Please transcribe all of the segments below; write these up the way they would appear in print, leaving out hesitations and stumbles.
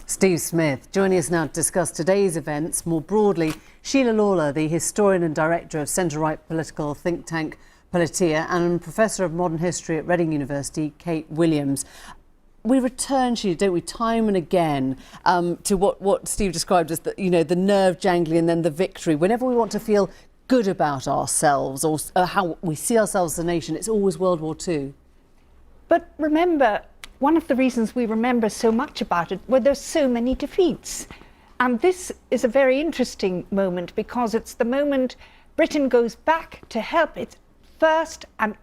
Steve Smith joining us now to discuss today's events. More broadly, Sheila Lawlor, the historian and director of centre-right political think tank Politeia, and Professor of Modern History at Reading University, Kate Williams. We return, Sheila, don't we, time and again to what Steve described as the nerve jangling and then the victory. Whenever we want to feel good about ourselves or how we see ourselves as a nation, it's always World War II. But remember, one of the reasons we remember so much about it were there's so many defeats. And this is a very interesting moment because it's the moment Britain goes back to help its first and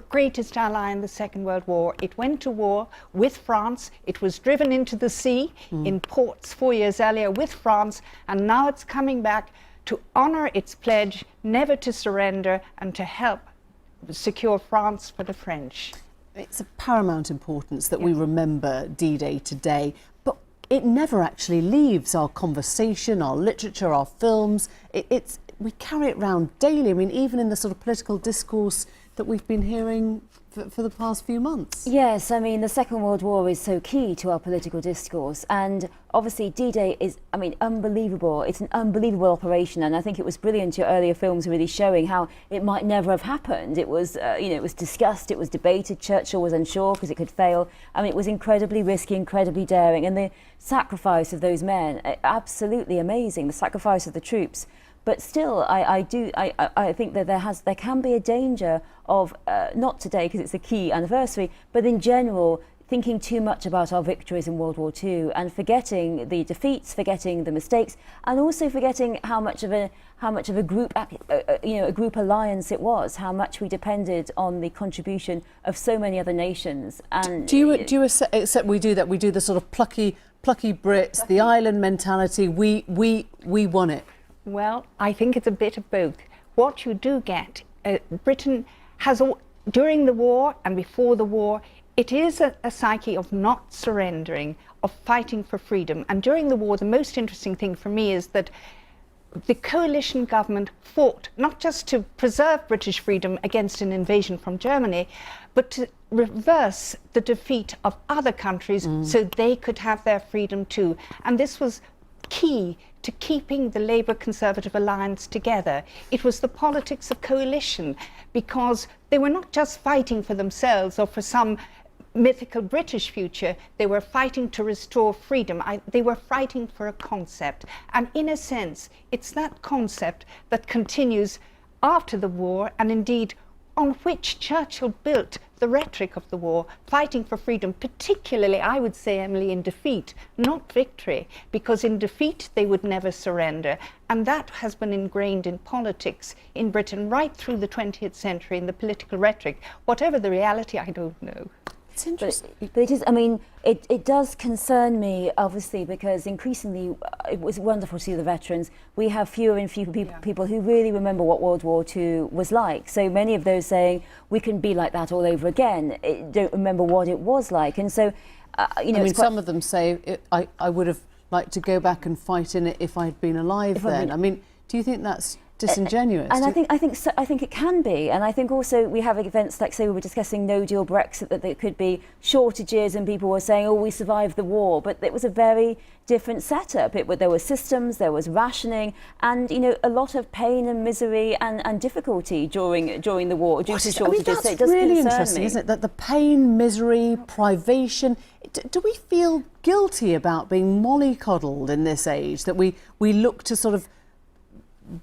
greatest ally in the Second World War. It went to war with France. It was driven into the sea in ports 4 years earlier with France. And now it's coming back to honour its pledge never to surrender and to help secure France for the French. It's of paramount importance that we remember D-Day today, but it never actually leaves our conversation, our literature, our films. We carry it around daily. I mean, even in the sort of political discourse that we've been hearing for the past few months. Yes, I mean, the Second World War is so key to our political discourse, and obviously D-Day is, I mean, unbelievable. It's an unbelievable operation, and I think it was brilliant, your earlier films really showing how it might never have happened. It was, it was discussed, it was debated, Churchill was unsure because it could fail. I mean, it was incredibly risky, incredibly daring, and the sacrifice of those men, absolutely amazing, the sacrifice of the troops. But still, I think that there can be a danger of, not today because it's a key anniversary, but in general, thinking too much about our victories in World War II and forgetting the defeats, forgetting the mistakes, and also forgetting how much of a group, a group alliance it was, how much we depended on the contribution of so many other nations. And do you accept we do that? We do the sort of plucky Brits, the island mentality. We won it. Well, I think it's a bit of both. What you do get, Britain has, during the war and before the war, it is a psyche of not surrendering, of fighting for freedom. And during the war, the most interesting thing for me is that the coalition government fought not just to preserve British freedom against an invasion from Germany, but to reverse the defeat of other countries so they could have their freedom too. And this was key to keeping the Labour-Conservative alliance together. It was the politics of coalition, because they were not just fighting for themselves or for some mythical British future, they were fighting to restore freedom. They were fighting for a concept. And in a sense, it's that concept that continues after the war, and indeed on which Churchill built the rhetoric of the war, fighting for freedom, particularly, I would say, Emily, in defeat, not victory, because in defeat they would never surrender. And that has been ingrained in politics in Britain right through the 20th century in the political rhetoric. Whatever the reality, I don't know. It's interesting. But it is, I mean, it does concern me, obviously, because increasingly it was wonderful to see the veterans. We have fewer and fewer people who really remember what World War II was like. So many of those saying, we can be like that all over again, don't remember what it was like. And so, I mean, some of them say, I would have liked to go back and fight in it if I'd been alive then. I mean, do you think that's disingenuous? And I think it can be, and I think also we have events like, say, we were discussing no deal Brexit, that there could be shortages and people were saying, oh, we survived the war, but it was a very different setup. There were systems, there was rationing, and a lot of pain and misery and difficulty during the war due to shortages. That's so it does really concern interesting, me. isn't it? That the pain, misery, privation. Do we feel guilty about being mollycoddled in this age, that we look to sort of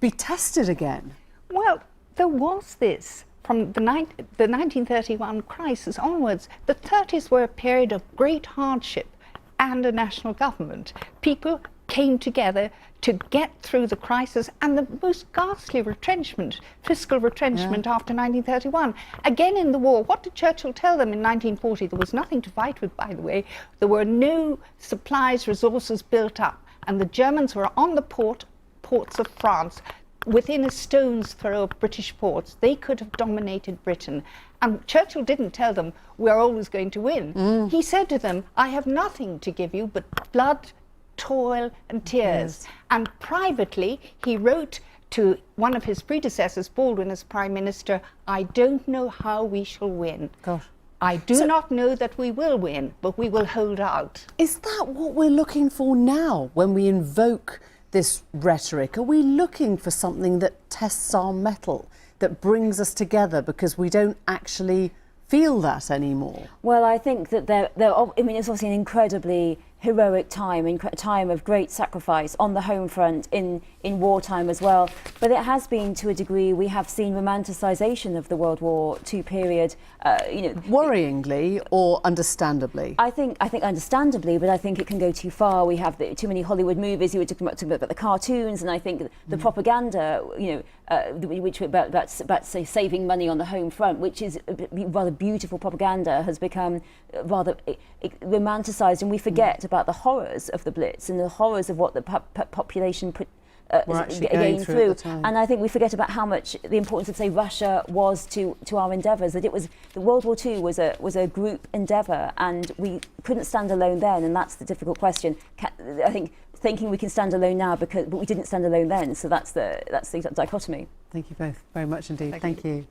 be tested again? Well, there was this from the 1931 crisis onwards. The 30s were a period of great hardship and a national government. People came together to get through the crisis and the most ghastly retrenchment, fiscal retrenchment after 1931. Again in the war, what did Churchill tell them in 1940? There was nothing to fight with, by the way. There were no supplies, resources built up, and the Germans were on the ports of France, within a stone's throw of British ports. They could have dominated Britain. And Churchill didn't tell them, we're always going to win. He said to them, I have nothing to give you but blood, toil and tears. And privately, he wrote to one of his predecessors, Baldwin, as Prime Minister, I don't know how we shall win. Gosh. I do not know that we will win, but we will hold out. Is that what we're looking for now when we invoke this rhetoric? Are we looking for something that tests our mettle, that brings us together because we don't actually feel that anymore? Well, I think that I mean, it's obviously an incredibly heroic time, a time of great sacrifice on the home front, in wartime as well. But it has been, to a degree, we have seen romanticisation of the World War II period. Worryingly or understandably? I think understandably, but I think it can go too far. We have too many Hollywood movies. You were talking about the cartoons, and I think the propaganda, which about say saving money on the home front, which is rather beautiful propaganda, has become rather romanticised, and we forget about the horrors of the Blitz and the horrors of what the population going through. And I think we forget about how much the importance of, say, Russia was to our endeavours. That it was, the World War II was a group endeavour, and we couldn't stand alone then, and that's the difficult question. I think thinking we can stand alone now, but we didn't stand alone then. So that's the dichotomy. Thank you both very much indeed. Thank you.